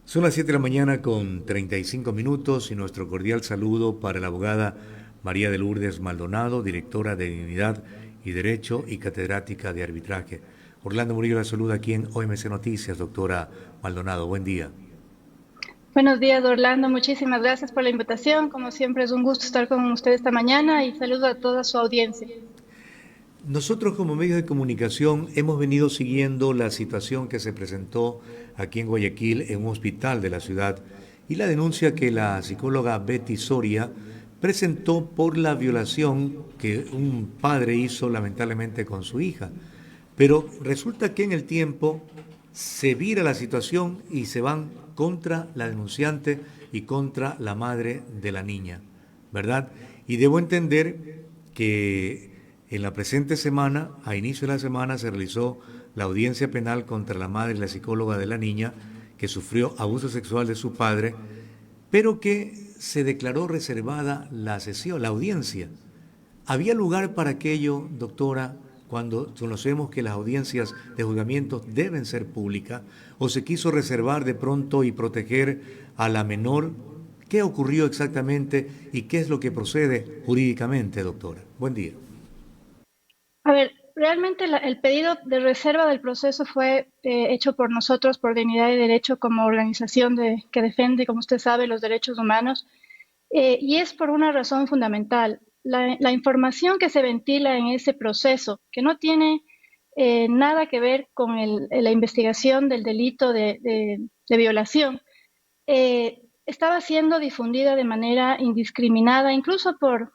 Son las 7 de la mañana con 35 minutos y nuestro cordial saludo para la abogada María de Lourdes Maldonado, directora de Dignidad y Derecho y catedrática de arbitraje. Orlando Murillo la saluda aquí en OMC Noticias, doctora Maldonado. Buen día. Buenos días, Orlando. Muchísimas gracias por la invitación. Como siempre, es un gusto estar con usted esta mañana y saludo a toda su audiencia. Nosotros como medios de comunicación hemos venido siguiendo la situación que se presentó aquí en Guayaquil en un hospital de la ciudad y la denuncia que la psicóloga Betty Soria presentó por la violación que un padre hizo lamentablemente con su hija. Pero resulta que en el tiempo se vira la situación y se van contra la denunciante y contra la madre de la niña, ¿verdad? Y debo entender que en la presente semana, a inicio de la semana, se realizó la audiencia penal contra la madre y la psicóloga de la niña que sufrió abuso sexual de su padre, pero que se declaró reservada la sesión, la audiencia. ¿Había lugar para aquello, doctora, cuando conocemos que las audiencias de juzgamiento deben ser públicas? ¿O se quiso reservar de pronto y proteger a la menor? ¿Qué ocurrió exactamente y qué es lo que procede jurídicamente, doctora? Buen día. A ver, realmente el pedido de reserva del proceso fue hecho por nosotros, por Dignidad y Derecho, como organización que defiende, como usted sabe, los derechos humanos, y es por una razón fundamental. La información que se ventila en ese proceso, que no tiene nada que ver con la investigación del delito de violación, estaba siendo difundida de manera indiscriminada, incluso por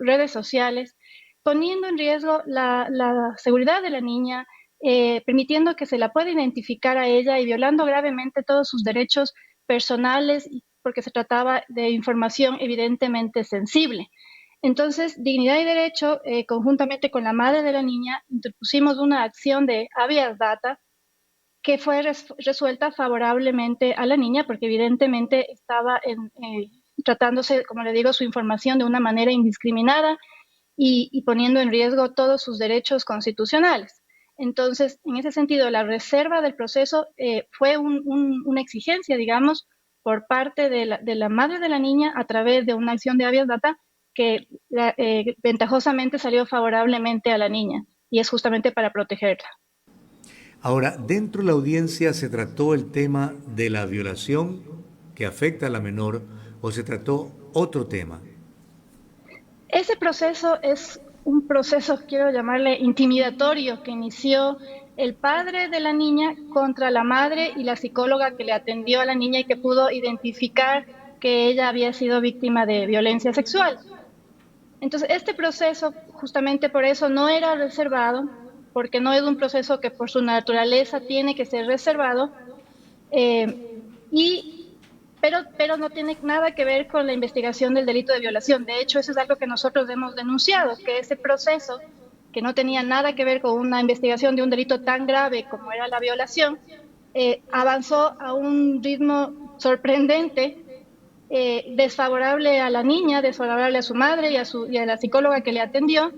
redes sociales, poniendo en riesgo la seguridad de la niña, permitiendo que se la pueda identificar a ella y violando gravemente todos sus derechos personales, porque se trataba de información evidentemente sensible. Entonces, Dignidad y Derecho, conjuntamente con la madre de la niña, interpusimos una acción de habeas data que fue resuelta favorablemente a la niña porque evidentemente estaba tratándose, como le digo, su información de una manera indiscriminada y poniendo en riesgo todos sus derechos constitucionales. Entonces, en ese sentido, la reserva del proceso fue una exigencia, digamos, por parte de la madre de la niña a través de una acción de habeas data que ventajosamente salió favorablemente a la niña y es justamente para protegerla. Ahora, dentro de la audiencia se trató el tema de la violación que afecta a la menor o se trató otro tema. Ese proceso es un proceso, quiero llamarle intimidatorio, que inició el padre de la niña contra la madre y la psicóloga que le atendió a la niña y que pudo identificar que ella había sido víctima de violencia sexual. Entonces, este proceso, justamente por eso, no era reservado, porque no es un proceso que por su naturaleza tiene que ser reservado, eh, y pero no tiene nada que ver con la investigación del delito de violación. De hecho, eso es algo que nosotros hemos denunciado, que ese proceso, que no tenía nada que ver con una investigación de un delito tan grave como era la violación, avanzó a un ritmo sorprendente, desfavorable a la niña, desfavorable a su madre y a la psicóloga que le atendió,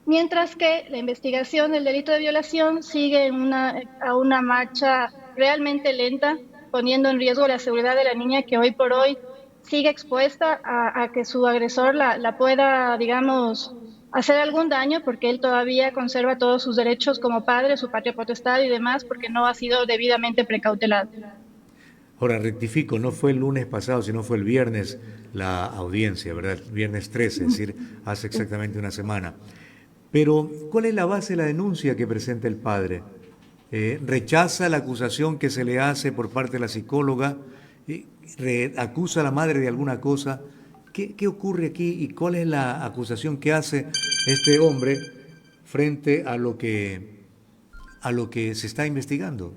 mientras que la investigación del delito de violación sigue a una marcha realmente lenta, poniendo en riesgo la seguridad de la niña que hoy por hoy sigue expuesta a que su agresor la pueda, digamos, hacer algún daño porque él todavía conserva todos sus derechos como padre, su patria potestad y demás, porque no ha sido debidamente precautelado. Ahora, rectifico, no fue el lunes pasado, sino fue el viernes la audiencia, ¿verdad? El viernes 13, es decir, hace exactamente una semana. Pero, ¿cuál es la base de la denuncia que presenta el padre? ¿Rechaza la acusación que se le hace por parte de la psicóloga? ¿Acusa a la madre de alguna cosa? ¿Qué ocurre aquí y cuál es la acusación que hace este hombre frente a lo que se está investigando?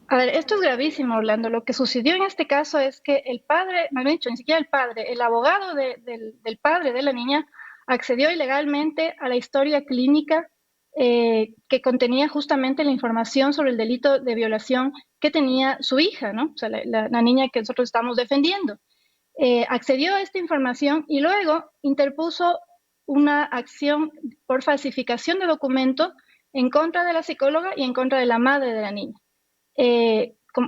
A ver, esto es gravísimo, Orlando. Lo que sucedió en este caso es que el padre, me han dicho, ni siquiera el padre, el abogado del padre de la niña accedió ilegalmente a la historia clínica que contenía justamente la información sobre el delito de violación que tenía su hija, ¿no? O sea, la niña que nosotros estamos defendiendo. Accedió a esta información y luego interpuso una acción por falsificación de documento en contra de la psicóloga y en contra de la madre de la niña.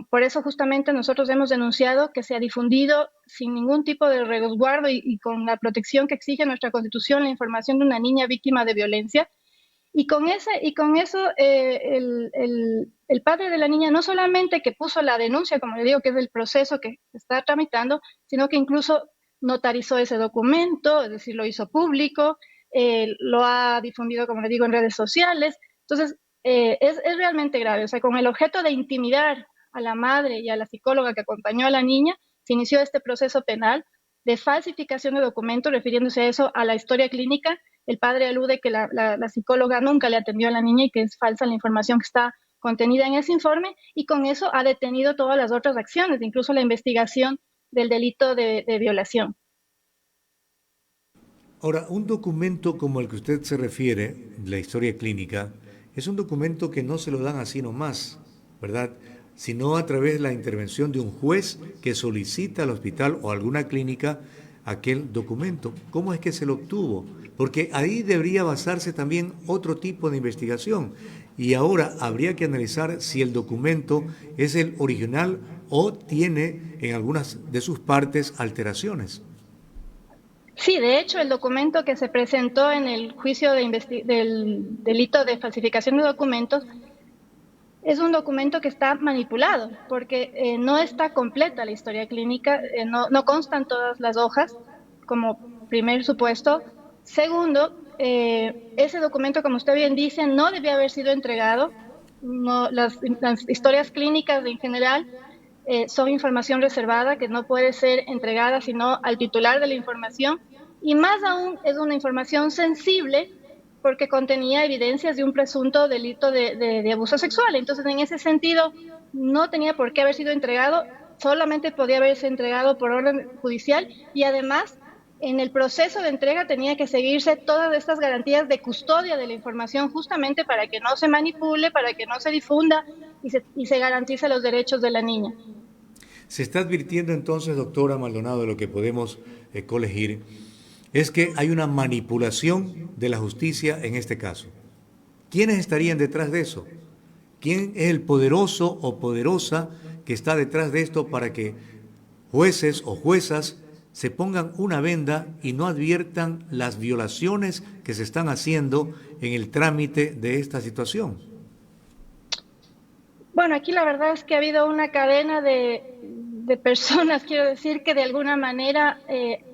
por eso justamente nosotros hemos denunciado que se ha difundido sin ningún tipo de resguardo y con la protección que exige nuestra Constitución la información de una niña víctima de violencia. Y con eso el padre de la niña no solamente que puso la denuncia, como le digo, que es el proceso que se está tramitando, sino que incluso notarizó ese documento, es decir, lo hizo público, lo ha difundido, como le digo, en redes sociales. Entonces, es realmente grave. O sea, con el objeto de intimidar a la madre y a la psicóloga que acompañó a la niña, se inició este proceso penal de falsificación de documentos, refiriéndose a eso, a la historia clínica. El padre alude que la psicóloga nunca le atendió a la niña y que es falsa la información que está contenida en ese informe, y con eso ha detenido todas las otras acciones, incluso la investigación del delito de violación. Ahora, un documento como el que usted se refiere, la historia clínica, es un documento que no se lo dan así nomás, ¿verdad? Sino a través de la intervención de un juez que solicita al hospital o alguna clínica aquel documento. ¿Cómo es que se lo obtuvo? Porque ahí debería basarse también otro tipo de investigación. Y ahora habría que analizar si el documento es el original o tiene en algunas de sus partes alteraciones. Sí, de hecho, el documento que se presentó en el juicio del delito de falsificación de documentos es un documento que está manipulado, porque no está completa la historia clínica, no constan todas las hojas, como primer supuesto. Segundo, ese documento, como usted bien dice, no debía haber sido entregado. No, las historias clínicas en general son información reservada que no puede ser entregada sino al titular de la información, y más aún es una información sensible porque contenía evidencias de un presunto delito de abuso sexual. Entonces, en ese sentido, no tenía por qué haber sido entregado, solamente podía haberse entregado por orden judicial, y además en el proceso de entrega tenía que seguirse todas estas garantías de custodia de la información, justamente para que no se manipule, para que no se difunda y se garantice los derechos de la niña. Se está advirtiendo entonces, doctora Maldonado, de lo que podemos colegir, es que hay una manipulación de la justicia en este caso. ¿Quiénes estarían detrás de eso? ¿Quién es el poderoso o poderosa que está detrás de esto para que jueces o juezas se pongan una venda y no adviertan las violaciones que se están haciendo en el trámite de esta situación? Bueno, aquí la verdad es que ha habido una cadena de personas, quiero decir, que de alguna manera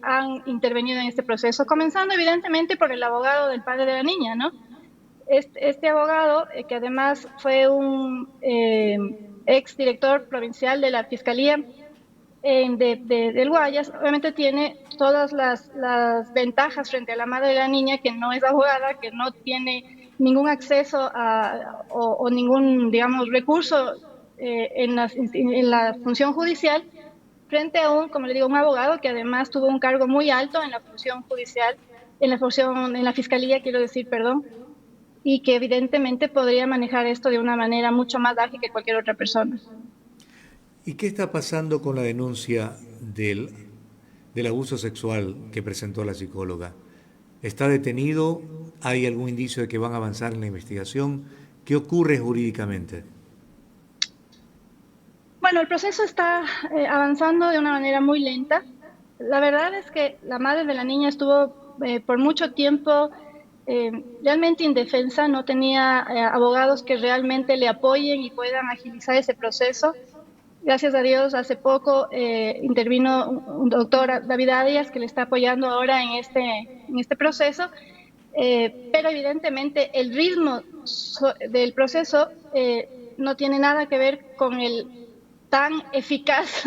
han intervenido en este proceso, comenzando evidentemente por el abogado del padre de la niña, ¿no? Este abogado, que además fue un ex director provincial de la Fiscalía del Guayas, obviamente tiene todas las ventajas frente a la madre de la niña, que no es abogada, que no tiene ningún acceso o ningún, digamos, recurso en la función judicial, frente a un, como le digo, un abogado que además tuvo un cargo muy alto en la función judicial, en la fiscalía, quiero decir, perdón, y que evidentemente podría manejar esto de una manera mucho más ágil que cualquier otra persona. ¿Y qué está pasando con la denuncia del abuso sexual que presentó la psicóloga? ¿Está detenido? ¿Hay algún indicio de que van a avanzar en la investigación? ¿Qué ocurre jurídicamente? Bueno, el proceso está avanzando de una manera muy lenta. La verdad es que la madre de la niña estuvo por mucho tiempo realmente indefensa, no tenía abogados que realmente le apoyen y puedan agilizar ese proceso. Gracias a Dios, hace poco intervino un doctor, David Arias, que le está apoyando ahora en este proceso, pero evidentemente el ritmo del proceso no tiene nada que ver con el tan eficaz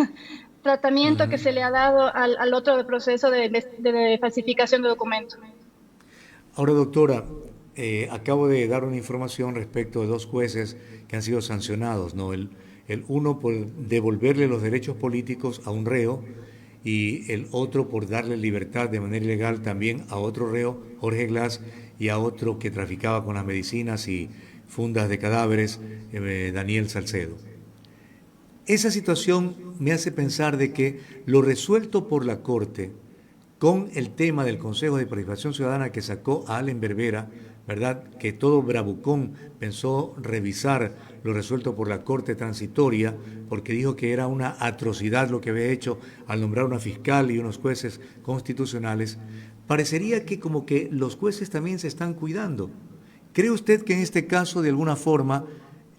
tratamiento que se le ha dado al otro proceso de falsificación de documentos. Ahora, doctora, acabo de dar una información respecto de dos jueces que han sido sancionados, ¿no? El uno por devolverle los derechos políticos a un reo y el otro por darle libertad de manera ilegal también a otro reo, Jorge Glass, y a otro que traficaba con las medicinas y fundas de cadáveres, Daniel Salcedo. Esa situación me hace pensar de que lo resuelto por la Corte con el tema del Consejo de Participación Ciudadana que sacó a Allen Berbera, ¿verdad? Que todo bravucón pensó revisar lo resuelto por la Corte Transitoria, porque dijo que era una atrocidad lo que había hecho al nombrar una fiscal y unos jueces constitucionales. Parecería que como que los jueces también se están cuidando. ¿Cree usted que en este caso, de alguna forma,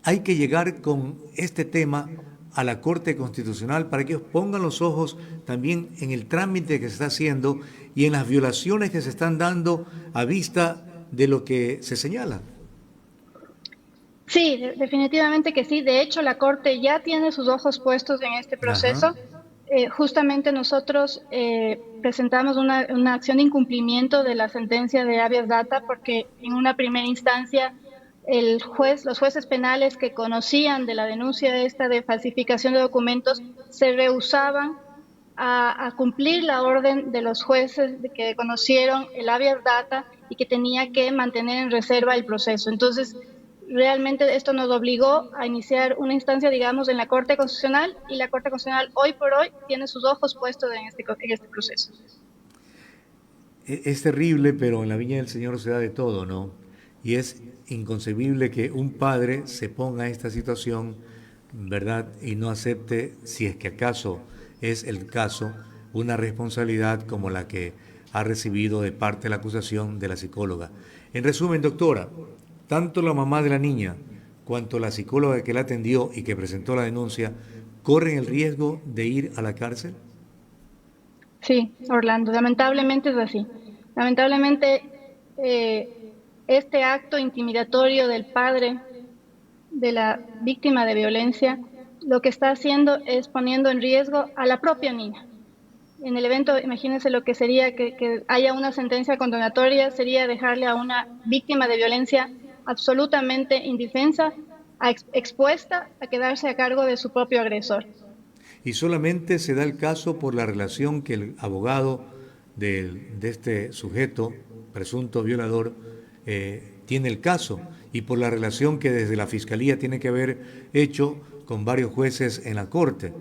hay que llegar con este tema a la Corte Constitucional para que ellos pongan los ojos también en el trámite que se está haciendo y en las violaciones que se están dando a vista de lo que se señala? Sí, definitivamente que sí. De hecho, la Corte ya tiene sus ojos puestos en este Ajá. proceso. Justamente nosotros presentamos una acción de incumplimiento de la sentencia de habeas data porque en una primera instancia los jueces penales que conocían de la denuncia esta de falsificación de documentos se rehusaban a cumplir la orden de los jueces de que conocieron el habeas data y que tenía que mantener en reserva el proceso. Entonces, realmente esto nos obligó a iniciar una instancia, digamos, en la Corte Constitucional y la Corte Constitucional hoy por hoy tiene sus ojos puestos en este proceso. Es terrible, pero en la viña del Señor se da de todo, ¿no? Y es inconcebible que un padre se ponga a esta situación, ¿verdad? Y no acepte, si es que acaso es el caso, una responsabilidad como la que ha recibido de parte de la acusación de la psicóloga. En resumen, doctora, tanto la mamá de la niña cuanto la psicóloga que la atendió y que presentó la denuncia corren el riesgo de ir a la cárcel. Sí, Orlando, lamentablemente es así. Lamentablemente, este acto intimidatorio del padre de la víctima de violencia lo que está haciendo es poniendo en riesgo a la propia niña. En el evento, imagínense lo que sería que haya una sentencia condenatoria, sería dejarle a una víctima de violencia absolutamente indefensa, expuesta a quedarse a cargo de su propio agresor. Y solamente se da el caso por la relación que el abogado de este sujeto, presunto violador, tiene el caso y por la relación que desde la Fiscalía tiene que haber hecho con varios jueces en la Corte,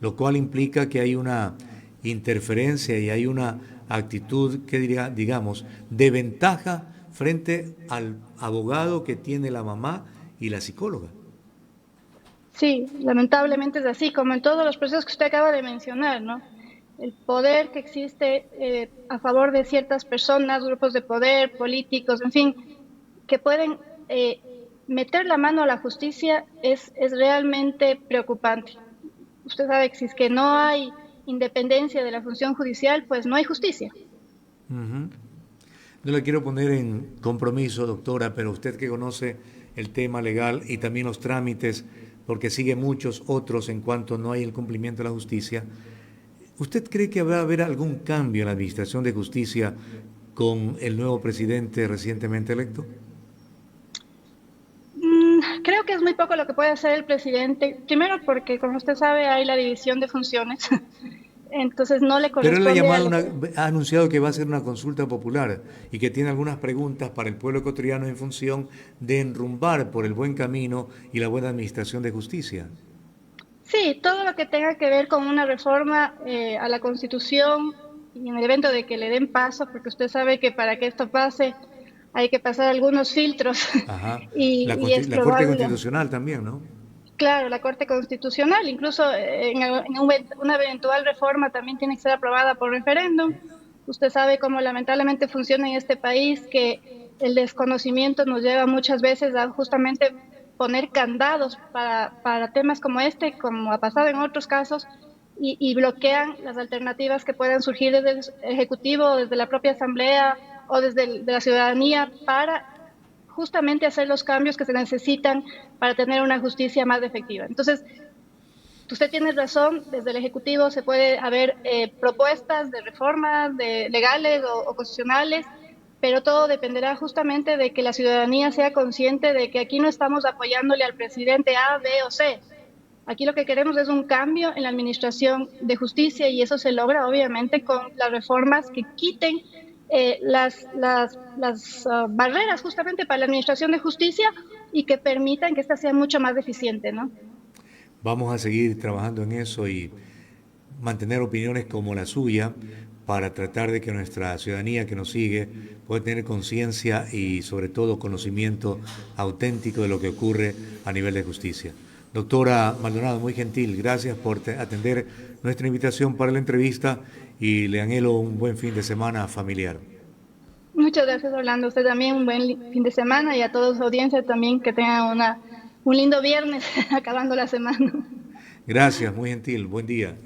lo cual implica que hay una interferencia y hay una actitud que diría, digamos, de ventaja frente al abogado que tiene la mamá y la psicóloga. Sí, lamentablemente es así, como en todos los procesos que usted acaba de mencionar, ¿no? El poder que existe a favor de ciertas personas, grupos de poder, políticos, en fin, que pueden meter la mano a la justicia es realmente preocupante. Usted sabe que si es que no hay independencia de la función judicial, pues no hay justicia. Uh-huh. No la quiero poner en compromiso, doctora, pero usted que conoce el tema legal y también los trámites, porque sigue muchos otros en cuanto no hay el cumplimiento de la justicia, ¿usted cree que va a haber algún cambio en la administración de justicia con el nuevo presidente recientemente electo? Creo que es muy poco lo que puede hacer el presidente, primero porque, como usted sabe, hay la división de funciones, entonces no le Pero él ha corresponde llamado al... ha anunciado que va a hacer una consulta popular y que tiene algunas preguntas para el pueblo ecuatoriano en función de enrumbar por el buen camino y la buena administración de justicia. Sí, todo lo que tenga que ver con una reforma a la Constitución y en el evento de que le den paso, porque usted sabe que para que esto pase hay que pasar algunos filtros Ajá. y es La Corte probable, Constitucional también, ¿no? claro, la Corte Constitucional, incluso una eventual reforma también tiene que ser aprobada por referéndum. Usted sabe cómo lamentablemente funciona en este país, que el desconocimiento nos lleva muchas veces a justamente poner candados para temas como este, como ha pasado en otros casos, y bloquean las alternativas que puedan surgir desde el Ejecutivo, desde la propia Asamblea o desde de la ciudadanía para justamente hacer los cambios que se necesitan para tener una justicia más efectiva. Entonces, usted tiene razón, desde el Ejecutivo se puede haber propuestas de reformas legales o constitucionales, pero todo dependerá justamente de que la ciudadanía sea consciente de que aquí no estamos apoyándole al presidente A, B o C. Aquí lo que queremos es un cambio en la administración de justicia y eso se logra obviamente con las reformas que quiten las barreras justamente para la administración de justicia y que permitan que ésta sea mucho más eficiente, ¿no? Vamos a seguir trabajando en eso y mantener opiniones como la suya para tratar de que nuestra ciudadanía que nos sigue pueda tener conciencia y sobre todo conocimiento auténtico de lo que ocurre a nivel de justicia. Doctora Maldonado, muy gentil, gracias por atender nuestra invitación para la entrevista y le anhelo un buen fin de semana familiar. Muchas gracias, Orlando. Usted también un buen fin de semana y a toda su audiencia también que tengan un lindo viernes acabando la semana. Gracias, muy gentil, buen día.